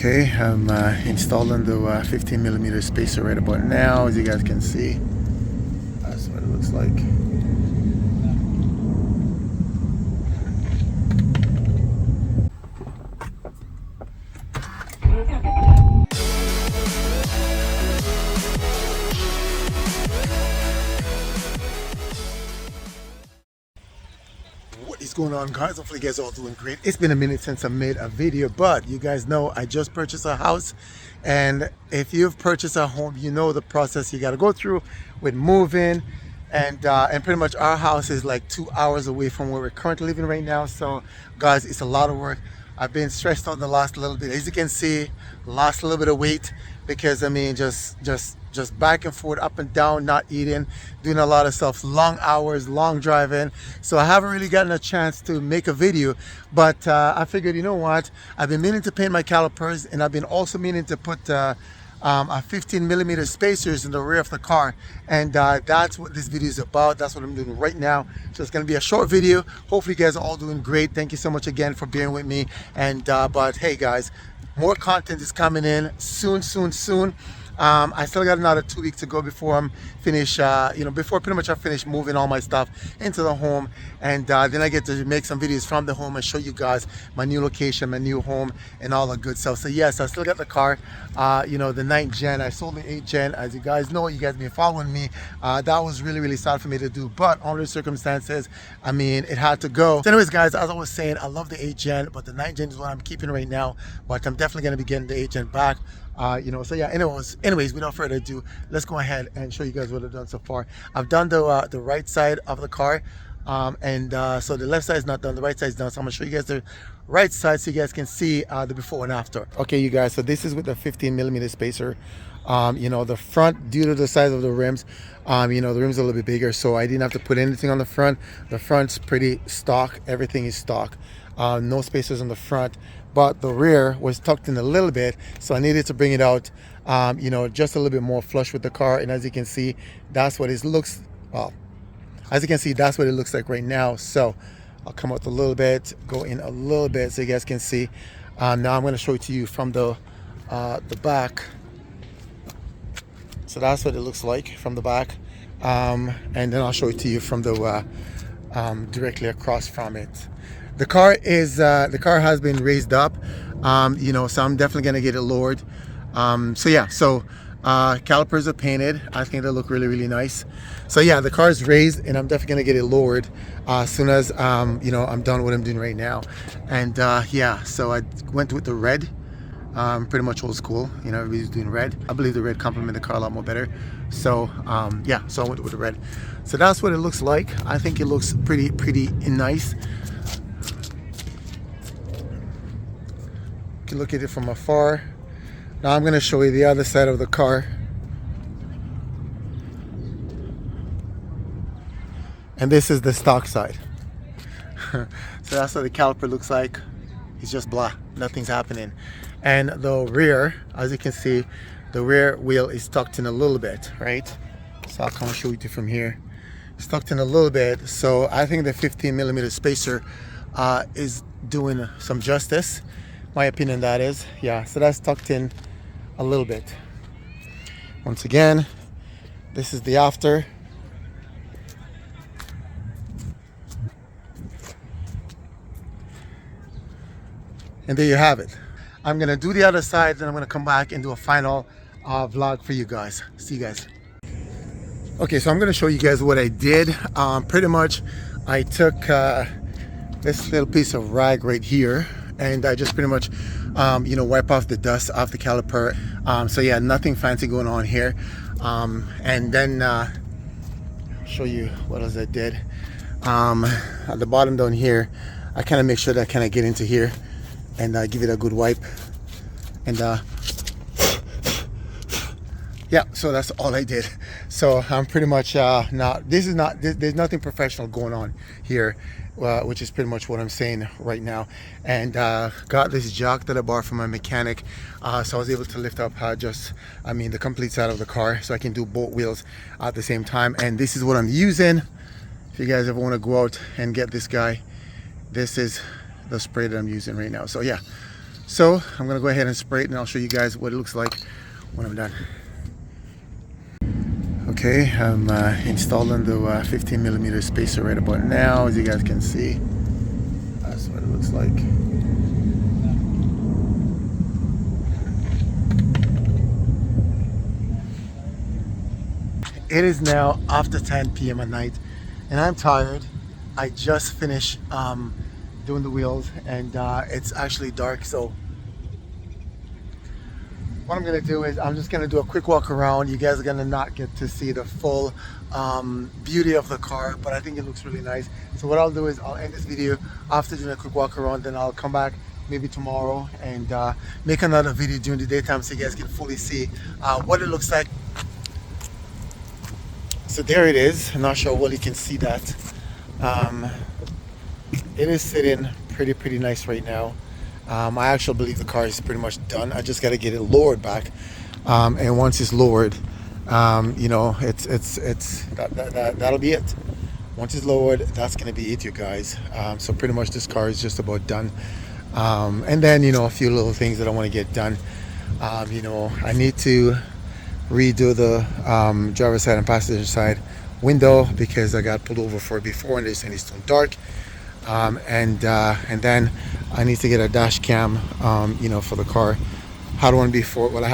Okay, I'm installing the 15 millimeter spacer right about now. As you guys can see, that's what it looks like. What is going on, guys? Hopefully you guys are all doing great. It's been a minute since I made a video, but you guys know I just purchased a house, and if you've purchased a home, you know the process you got to go through with moving, and pretty much our house is like 2 hours away from where we're currently living right now. So guys, it's a lot of work. I've been stressed out the last little bit. As you can see, lost a little bit of weight because I mean just back and forth, up and down, not eating, doing a lot of stuff, long hours, long driving. So I haven't really gotten a chance to make a video, but I figured, you know what, I've been meaning to paint my calipers, and I've been also meaning to put a 15 millimeter spacers in the rear of the car, and that's what this video is about. That's what I'm doing right now. So it's going to be a short video. Hopefully you guys are all doing great. Thank you so much again for being with me, and but hey guys, more content is coming in soon. I still got another 2 weeks to go before I'm finished, before pretty much I finish moving all my stuff into the home, and then I get to make some videos from the home and show you guys my new location, my new home, and all the good stuff. So yes, I still got the car, the 9th gen. I sold the 8th gen. As you guys know, you guys been following me. That was really sad for me to do, but under the circumstances, I mean, it had to go. So anyways, guys, as I was saying, I love the 8th gen, but the 9th gen is what I'm keeping right now, but I'm definitely going to be getting the 8th gen back. So yeah, anyways, without further ado, let's go ahead and show you guys what I've done so far. I've done the right side of the car, so the left side is not done, the right side is done. So I'm gonna show you guys the right side so you guys can see the before and after. Okay, you guys, so this is with the 15 millimeter spacer. The front, due to the size of the rims, the rims are a little bit bigger, so I didn't have to put anything on the front. The front's pretty stock, everything is stock. No spacers on the front, but the rear was tucked in a little bit, so I needed to bring it out, just a little bit more flush with the car. And as you can see, that's what it looks, as you can see, that's what it looks like right now. So I'll come out a little bit, go in a little bit so you guys can see. Now I'm going to show it to you from the back. So that's what it looks like from the back, and then I'll show it to you from the directly across from it. The car has been raised up, so I'm definitely gonna get it lowered. Calipers are painted. I think they look really nice. So yeah, the car is raised, and I'm definitely gonna get it lowered as soon as I'm done what I'm doing right now. And so I went with the red. Pretty much old school, everybody's doing red. I believe the red complements the car a lot more better. So so I went with the red. So that's what it looks like. I think it looks pretty nice. You can look at it from afar. Now I'm going to show you the other side of the car. And this is the stock side. So that's what the caliper looks like. It's just blah, nothing's happening. And the rear, as you can see, the rear wheel is tucked in a little bit, right? So I'll come and show you from here. It's tucked in a little bit. So I think the 15 millimeter spacer is doing some justice. My opinion, that is. Yeah, so that's tucked in a little bit. Once again, this is the after. And there you have it. I'm gonna do the other side, then I'm gonna come back and do a final vlog for you guys. See you guys. Okay, so I'm gonna show you guys what I did. Pretty much, I took this little piece of rag right here, and I just pretty much, wipe off the dust off the caliper. So yeah, nothing fancy going on here. And then show you what else I did. At the bottom down here, I kind of make sure that I kind of get into here and give it a good wipe. And yeah, so that's all I did. So I'm pretty much there's nothing professional going on here, which is pretty much what I'm saying right now. And got this jack that I bought from my mechanic, so I was able to lift up the complete side of the car, so I can do both wheels at the same time. And this is what I'm using. If you guys ever want to go out and get this guy, this is the spray that I'm using right now. So yeah, So I'm gonna go ahead and spray it, and I'll show you guys what it looks like when I'm done. Okay, I'm installing the 15mm spacer right about now. As you guys can see, that's what it looks like. It is now after 10 p.m. at night, and I'm tired. I just finished doing the wheels, and it's actually dark, so what I'm gonna do is I'm just gonna do a quick walk around. You guys are gonna not get to see the full beauty of the car, but I think it looks really nice. So what I'll do is I'll end this video after doing a quick walk around, then I'll come back maybe tomorrow and make another video during the daytime so you guys can fully see what it looks like. So there it is. I'm not sure well you can see that. It is sitting pretty nice right now. I actually believe the car is pretty much done. I just got to get it lowered back, and once it's lowered, you know, that'll be it. Once it's lowered, that's gonna be it, you guys. So pretty much this car is just about done, and then, you know, a few little things that I want to get done. You know, I need to redo the driver's side and passenger side window because I got pulled over for it before and it's too dark. And then I need to get a dash cam, you know, for the car. Had one before. Well, I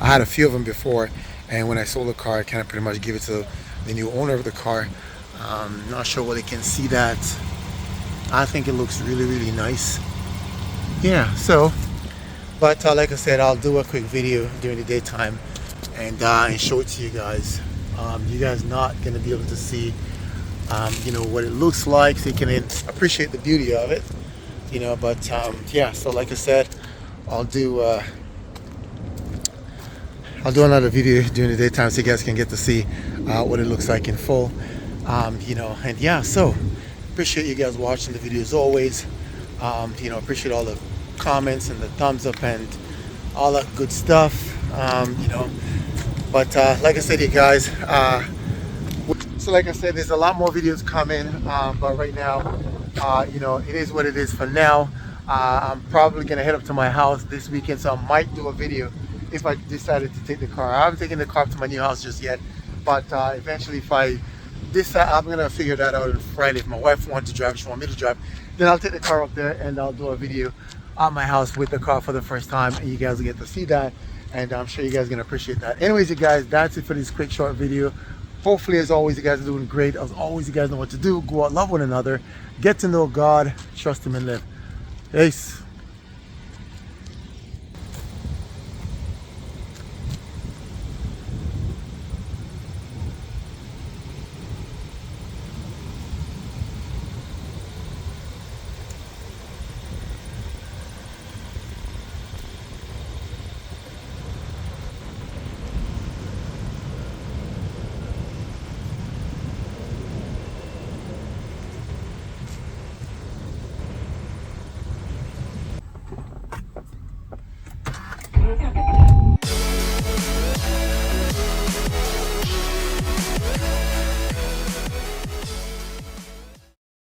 had a few of them before, and when I sold the car, I kind of pretty much give it to the new owner of the car. Not sure whether you can see that. I think it looks really nice. Yeah. So, but like I said, I'll do a quick video during the daytime and show it to you guys. You guys not gonna be able to see you know, what it looks like, so you can appreciate the beauty of it, you know. But yeah, so like I said, I'll do another video during the daytime so you guys can get to see what it looks like in full, you know. And yeah, so appreciate you guys watching the video as always. You know, appreciate all the comments and the thumbs up and all that good stuff, you know. But like I said, you guys, so like I said, there's a lot more videos coming, but right now, you know, it is what it is for now. I'm probably gonna head up to my house this weekend, so I might do a video if I decided to take the car. I haven't taken the car up to my new house just yet, but eventually if I decide, I'm gonna figure that out on Friday. If my wife wants to drive, if she wants me to drive, then I'll take the car up there and I'll do a video at my house with the car for the first time, and you guys will get to see that, and I'm sure you guys are gonna appreciate that. Anyways, you guys, that's it for this quick short video. Hopefully, as always, you guys are doing great. As always, you guys know what to do. Go out, love one another, get to know God, trust Him, and live. Peace. Okay.